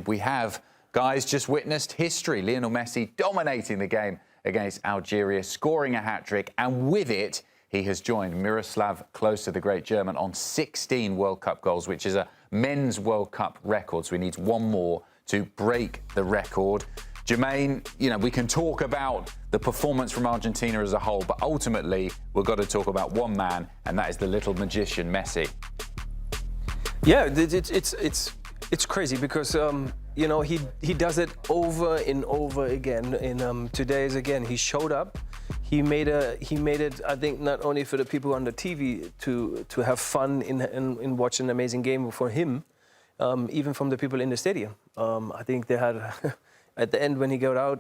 we have, guys, just witnessed history. Lionel Messi dominating the game against Algeria, scoring a hat-trick, and with it, he has joined Miroslav Klose, the great German, on 16 World Cup goals, which is a men's World Cup record. So he needs one more to break the record. Jermaine, you know, we can talk about the performance from Argentina as a whole, but ultimately we've got to talk about one man, and that is the little magician, Messi. Yeah, it's crazy because you know, he does it over and over again. In today's again, he showed up. He made it. I think not only for the people on the TV to have fun in watching an amazing game for him, even from the people in the stadium. I think they had at the end when he got out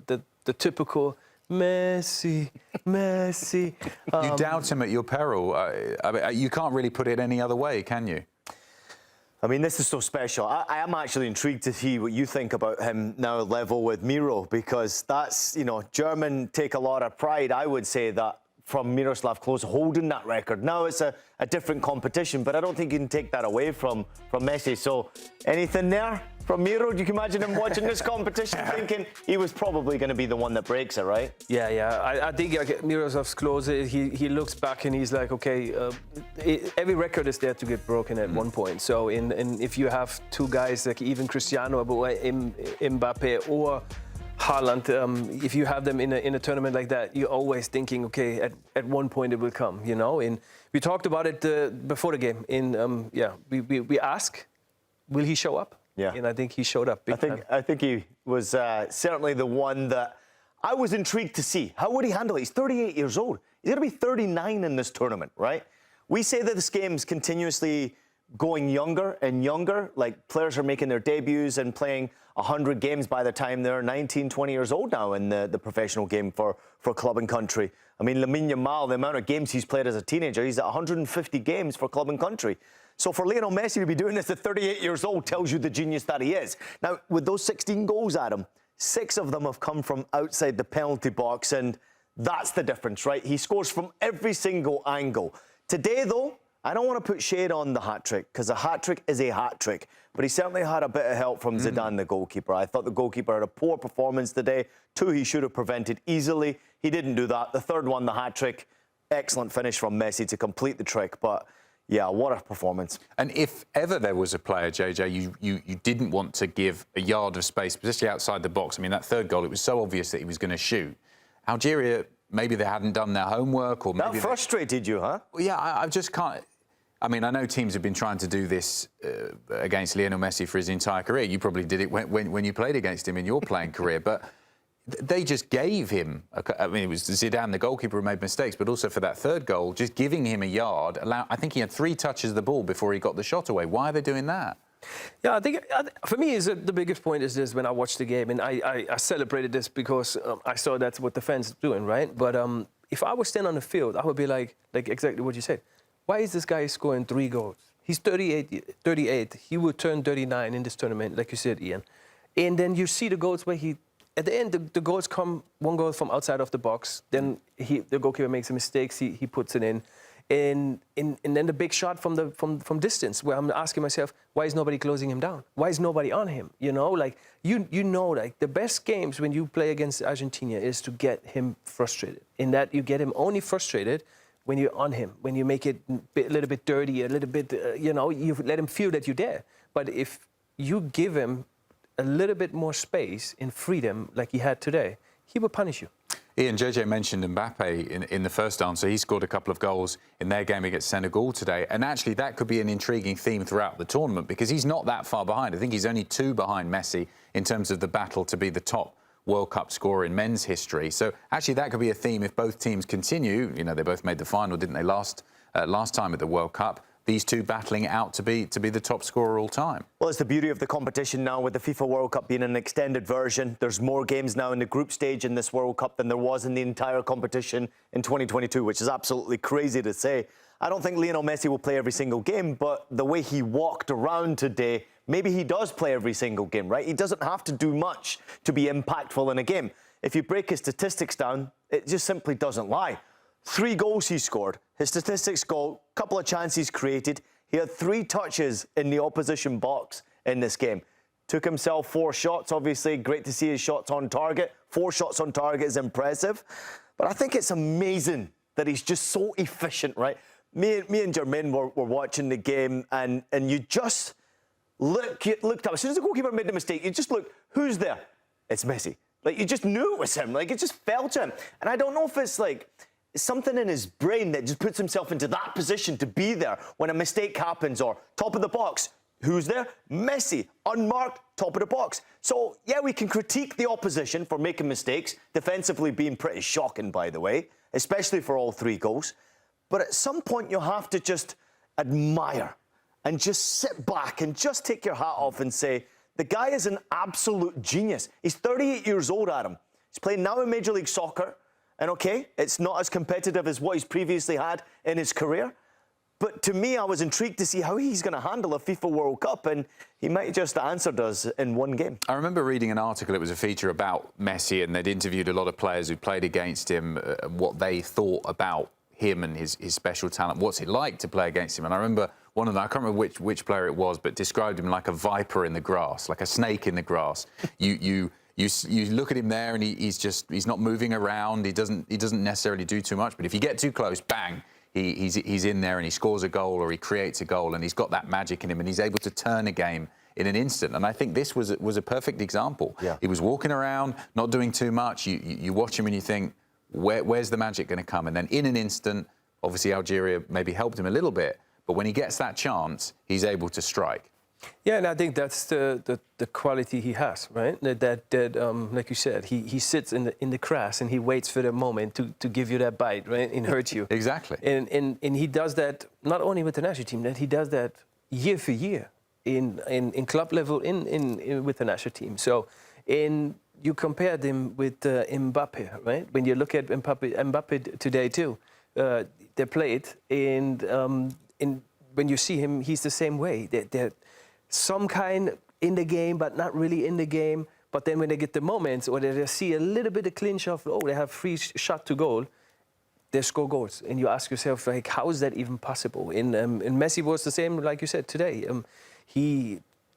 the typical Messi, Messi. You doubt him at your peril. I mean, you can't really put it any other way, can you? I mean, this is so special. I am actually intrigued to see what you think about him now level with Miro, because that's, you know, German take a lot of pride, I would say, that from Miroslav Klose holding that record. Now it's a different competition, but I don't think you can take that away from Messi. So anything there from Miro? You can imagine him watching this competition thinking he was probably going to be the one that breaks it, right? Yeah. I think like, Miroslav Klose, he looks back and he's like, okay, every record is there to get broken at one point. So if you have two guys like even Cristiano, Mbappe or Haaland, if you have them in a tournament like that, you're always thinking, okay, at one point it will come, you know. And we talked about it before the game. We ask, will he show up? Yeah. And I think he showed up big time. I think he was certainly the one that I was intrigued to see. How would he handle it? He's 38 years old. He's going to be 39 in this tournament, right? We say that this game's continuously going younger and younger. Like, players are making their debuts and playing 100 games by the time they're 19, 20 years old now in the professional game for club and country. I mean, Lamine Yamal, the amount of games he's played as a teenager, he's at 150 games for club and country. So for Lionel Messi to be doing this at 38 years old tells you the genius that he is. Now, with those 16 goals, Adam, 6 of them have come from outside the penalty box, and that's the difference, right? He scores from every single angle. Today, though, I don't want to put shade on the hat-trick, because a hat-trick is a hat-trick. But he certainly had a bit of help from Zidane, the goalkeeper. I thought the goalkeeper had a poor performance today. 2 he should have prevented easily. He didn't do that. The third one, the hat-trick, excellent finish from Messi to complete the trick. But yeah, what a performance. And if ever there was a player, JJ, you didn't want to give a yard of space, particularly outside the box. I mean, that third goal, it was so obvious that he was going to shoot. Algeria, maybe they hadn't done their homework, or maybe that frustrated you, huh? Well, yeah, I just can't. I mean, I know teams have been trying to do this against Lionel Messi for his entire career. You probably did it when you played against him in your playing career, but they just gave him, I mean, it was Zidane, the goalkeeper, who made mistakes, but also for that third goal, just giving him a yard. I think he had 3 touches of the ball before he got the shot away. Why are they doing that? Yeah, I think for me, the biggest point is this: when I watched the game, and I celebrated this because I saw that's what the fans are doing, right? But if I was standing on the field, I would be like exactly what you said. Why is this guy scoring 3 goals? He's 38. He will turn 39 in this tournament, like you said, Ian. And then you see the goals where at the end, the goals come, 1 goal from outside of the box. Then the goalkeeper makes a mistake. He puts it in. And then the big shot from distance, where I'm asking myself, why is nobody closing him down? Why is nobody on him? You know, like you know, like the best games when you play against Argentina is to get him frustrated. In that you get him only frustrated when you're on him, when you make it a little bit dirty, a little bit, you know, you let him feel that you're there. But if you give him a little bit more space and freedom like he had today, he will punish you. Ian, JJ mentioned Mbappe in the first answer. He scored a couple of goals in their game against Senegal today. And actually, that could be an intriguing theme throughout the tournament, because he's not that far behind. I think he's only 2 behind Messi in terms of the battle to be the top World Cup scorer in men's history. So actually, that could be a theme if both teams continue. You know, they both made the final, didn't they, last time at the World Cup? These two battling it out to be the top scorer all time. Well, it's the beauty of the competition now, with the FIFA World Cup being an extended version. There's more games now in the group stage in this World Cup than there was in the entire competition in 2022, which is absolutely crazy to say. I don't think Lionel Messi will play every single game, but the way he walked around today, maybe he does play every single game, right? He doesn't have to do much to be impactful in a game. If you break his statistics down, it just simply doesn't lie. 3 goals he scored. His statistics go, a couple of chances created. He had 3 touches in the opposition box in this game. took himself 4 shots. Obviously, great to see his shots on target. 4 shots on target is impressive. But I think it's amazing that he's just so efficient, right? Me and Jermaine were watching the game, and you just looked up. As soon as the goalkeeper made the mistake, you just look, who's there? It's Messi. Like, you just knew it was him. Like, it just felt to him. And I don't know if it's like something in his brain that just puts himself into that position to be there when a mistake happens, or top of the box. Who's there? Messi, unmarked, top of the box. So, yeah, we can critique the opposition for making mistakes, defensively being pretty shocking, by the way, especially for all 3 goals. But at some point, you have to just admire and just sit back and just take your hat off and say, the guy is an absolute genius. He's 38 years old, Adam. He's playing now in Major League Soccer. And, OK, it's not as competitive as what he's previously had in his career. But to me, I was intrigued to see how he's going to handle a FIFA World Cup, and he might just answered us in 1 game. I remember reading an article, it was a feature about Messi, and they'd interviewed a lot of players who played against him, what they thought about him and his special talent. What's it like to play against him? And I remember one of them, I can't remember which player it was, but described him like a viper in the grass, like a snake in the grass. You look at him there, and he's not moving around. He doesn't necessarily do too much. But if you get too close, bang, he's in there and he scores a goal or he creates a goal, and he's got that magic in him, and he's able to turn a game in an instant. And I think this was a perfect example. Yeah. He was walking around, not doing too much. You watch him and you think, where's the magic going to come? And then in an instant, obviously Algeria maybe helped him a little bit, but when he gets that chance, he's able to strike. Yeah, and I think that's the quality he has, right? That like you said, he sits in the grass and he waits for the moment to give you that bite, right, and hurt you. Exactly. And he does that not only with the national team, that he does that year for year in club level with the national team. So you compared him with Mbappe, right? When you look at Mbappe today too, they played, and when you see him, he's the same way. They're some kind in the game, but not really in the game. But then when they get the moments, or they see a little bit of clinch of, they have 3 shot to goal, they score goals. And you ask yourself, like, how is that even possible? And Messi was the same, like you said, today.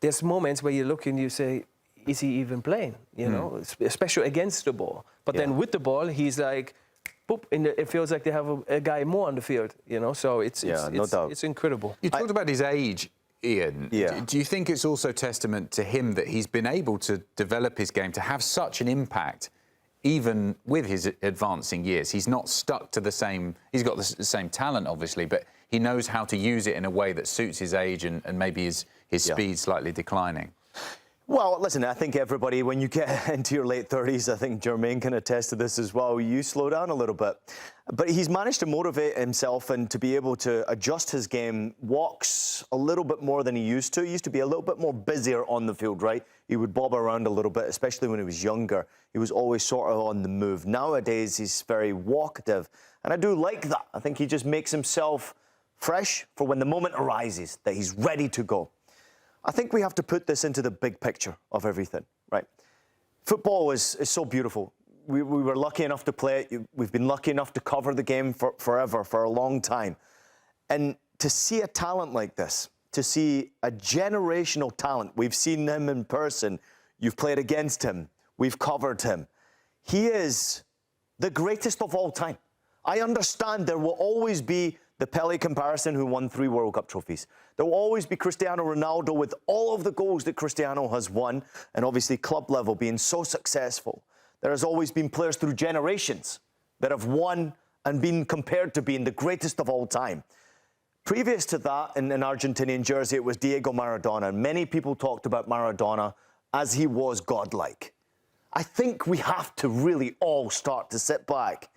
There's moments where you look and you say, is he even playing? You know, especially against the ball. But then with the ball, he's like, boop, and it feels like they have a guy more on the field, you know? So it's incredible. You talked about his age, Ian. Yeah. Do you think it's also testament to him that he's been able to develop his game, to have such an impact, even with his advancing years? He's not stuck to the same... He's got the same talent, obviously, but he knows how to use it in a way that suits his age and maybe his speed slightly declining. Well, listen, I think everybody, when you get into your late 30s, I think Jermaine can attest to this as well, you slow down a little bit. But he's managed to motivate himself and to be able to adjust his game, walks a little bit more than he used to. He used to be a little bit more busier on the field, right? He would bob around a little bit, especially when he was younger. He was always sort of on the move. Nowadays, he's very walkative. And I do like that. I think he just makes himself fresh for when the moment arises, that he's ready to go. I think we have to put this into the big picture of everything, right? Football is so beautiful. We were lucky enough to play it. We've been lucky enough to cover the game forever, for a long time. And to see a talent like this, to see a generational talent, we've seen him in person, you've played against him, we've covered him. He is the greatest of all time. I understand there will always be the Pelé comparison, who won 3 World Cup trophies. There will always be Cristiano Ronaldo with all of the goals that Cristiano has won, and obviously club level being so successful. There has always been players through generations that have won and been compared to being the greatest of all time. Previous to that, in an Argentinian jersey, it was Diego Maradona, and many people talked about Maradona as he was godlike. I think we have to really all start to sit back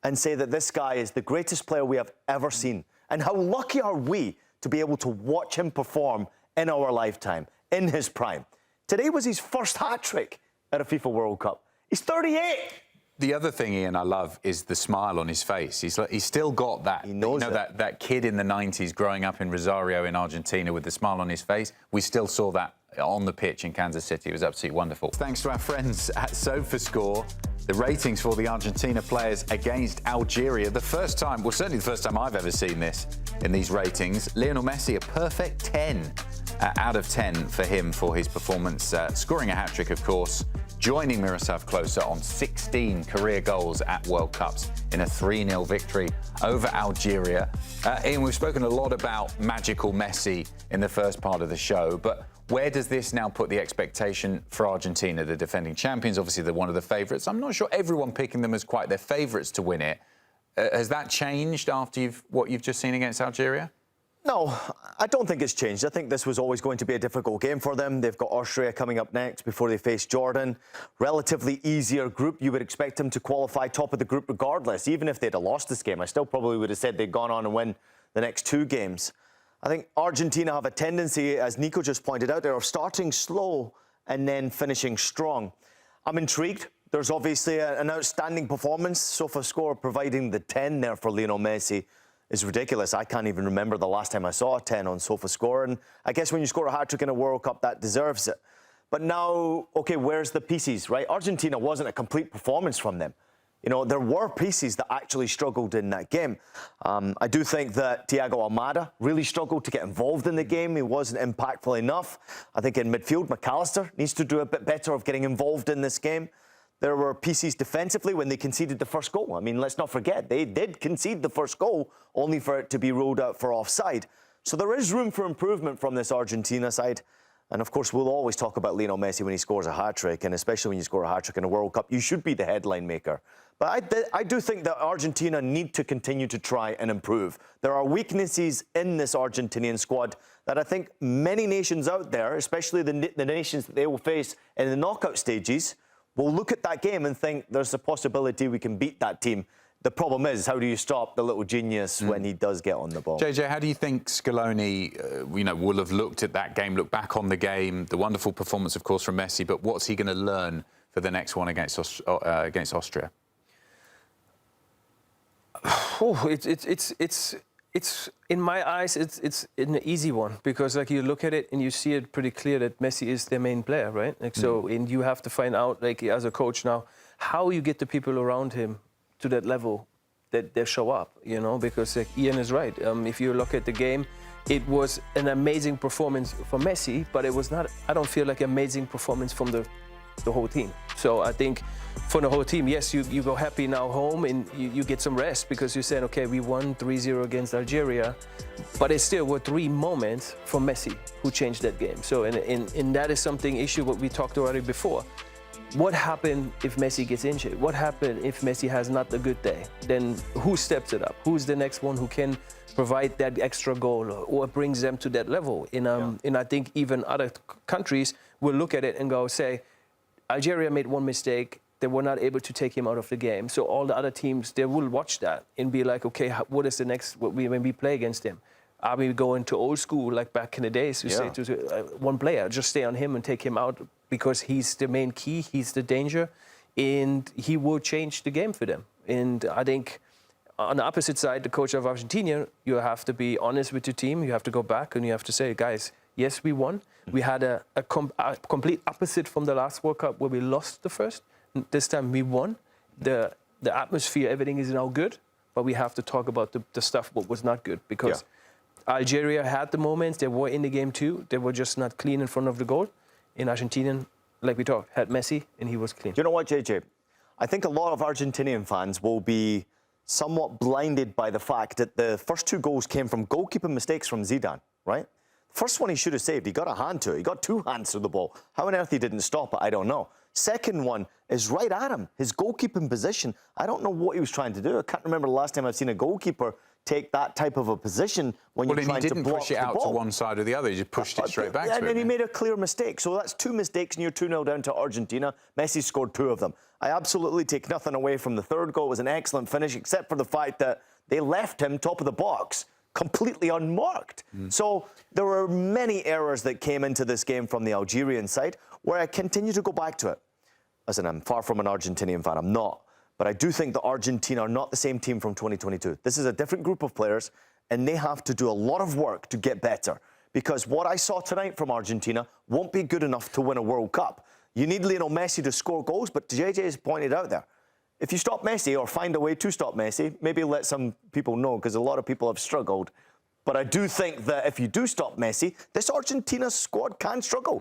and say that this guy is the greatest player we have ever seen. And how lucky are we to be able to watch him perform in our lifetime, in his prime. Today was his first hat-trick at a FIFA World Cup. He's 38. The other thing, Ian, I love is the smile on his face. He's still got that. He knows that kid in the 90s growing up in Rosario in Argentina with the smile on his face. We still saw that on the pitch in Kansas City. It was absolutely wonderful. Thanks to our friends at SofaScore. The ratings for the Argentina players against Algeria, the first time, well, certainly the first time I've ever seen this in these ratings. Lionel Messi, a perfect 10. out of 10 for him for his performance, scoring a hat-trick, of course, joining Miroslav Klose on 16 career goals at World Cups in a 3-0 victory over Algeria. Ian, we've spoken a lot about magical Messi in the first part of the show, but where does this now put the expectation for Argentina, the defending champions? Obviously, they're one of the favourites. I'm not sure everyone picking them as quite their favourites to win it. Has that changed after what you've just seen against Algeria? No, I don't think it's changed. I think this was always going to be a difficult game for them. They've got Austria coming up next before they face Jordan. Relatively easier group. You would expect them to qualify top of the group regardless. Even if they'd have lost this game, I still probably would have said they'd gone on and win the next 2 games. I think Argentina have a tendency, as Nico just pointed out, of starting slow and then finishing strong. I'm intrigued. There's obviously an outstanding performance. SofaScore providing the 10 there for Lionel Messi is ridiculous. I can't even remember the last time I saw a 10 on SofaScore. And I guess when you score a hat-trick in a World Cup, that deserves it. But now, OK, where's the pieces, right? Argentina wasn't a complete performance from them. You know, there were pieces that actually struggled in that game. I do think that Thiago Almada really struggled to get involved in the game. He wasn't impactful enough. I think in midfield, McAllister needs to do a bit better of getting involved in this game. There were pieces defensively when they conceded the first goal. I mean, let's not forget, they did concede the first goal, only for it to be ruled out for offside. So there is room for improvement from this Argentina side. And of course, we'll always talk about Lionel Messi when he scores a hat-trick, and especially when you score a hat-trick in a World Cup, you should be the headline maker. But I do think that Argentina need to continue to try and improve. There are weaknesses in this Argentinian squad that I think many nations out there, especially the nations that they will face in the knockout stages, will look at that game and think there's a possibility we can beat that team. The problem is, how do you stop the little genius when he does get on the ball? JJ, how do you think Scaloni, will have looked at that game, look back on the game, the wonderful performance, of course, from Messi, but what's he going to learn for the next one against Austria? Oh, it's in my eyes, it's an easy one, because like you look at it and you see it pretty clear that Messi is their main player, right? Like so, and you have to find out, like as a coach now, how you get the people around him to that level that they show up, because like Ian is right. If you look at the game, it was an amazing performance for Messi, but it was not, I don't feel like amazing performance from the whole team. So I think for the whole team, yes, you go happy now home and you get some rest because you said, okay, we won 3-0 against Algeria, but it still were 3 moments from Messi who changed that game. So and that is something issue what we talked already before. What happened if Messi gets injured? What happened if Messi has not a good day? Then who steps it up? Who's the next one who can provide that extra goal or brings them to that level? And I think even other countries will look at it and go, say, Algeria made one mistake. They were not able to take him out of the game. So all the other teams, they will watch that and be like, okay, what is the next, when we play against him? Are we going to old school, like back in the days, you say to one player, just stay on him and take him out because he's the main key, he's the danger, and he will change the game for them. And I think on the opposite side, the coach of Argentina, you have to be honest with your team. You have to go back and you have to say, guys, yes, we won. We had a complete opposite from the last World Cup where we lost the first. This time we won. The atmosphere, everything is now good, but we have to talk about the stuff what was not good because Algeria had the moments. They were in the game too. They were just not clean in front of the goal. In Argentina, like we talked, had Messi and he was clean. Do you know what, JJ? I think a lot of Argentinian fans will be somewhat blinded by the fact that the first 2 goals came from goalkeeping mistakes from Zidane, right? First one he should have saved. He got a hand to it. He got 2 hands to the ball. How on earth he didn't stop it, I don't know. Second one is right at him. His goalkeeping position, I don't know what he was trying to do. I can't remember the last time I've seen a goalkeeper take that type of a position when you're trying to block the ball. Well, he didn't push it out to one side or the other. He just pushed it straight back to him. And then he made a clear mistake. So that's 2 mistakes and you're 2-0 down to Argentina. Messi scored 2 of them. I absolutely take nothing away from the third goal. It was an excellent finish, except for the fact that they left him top of the box completely unmarked. So there were many errors that came into this game from the Algerian side where I continue to go back to it. Listen, I'm far from an Argentinian fan. I'm not. But I do think that Argentina are not the same team from 2022. This is a different group of players, and they have to do a lot of work to get better. Because what I saw tonight from Argentina won't be good enough to win a World Cup. You need Lionel Messi to score goals, but JJ has pointed out there, if you stop Messi or find a way to stop Messi, maybe let some people know, because a lot of people have struggled. But I do think that if you do stop Messi, this Argentina squad can struggle.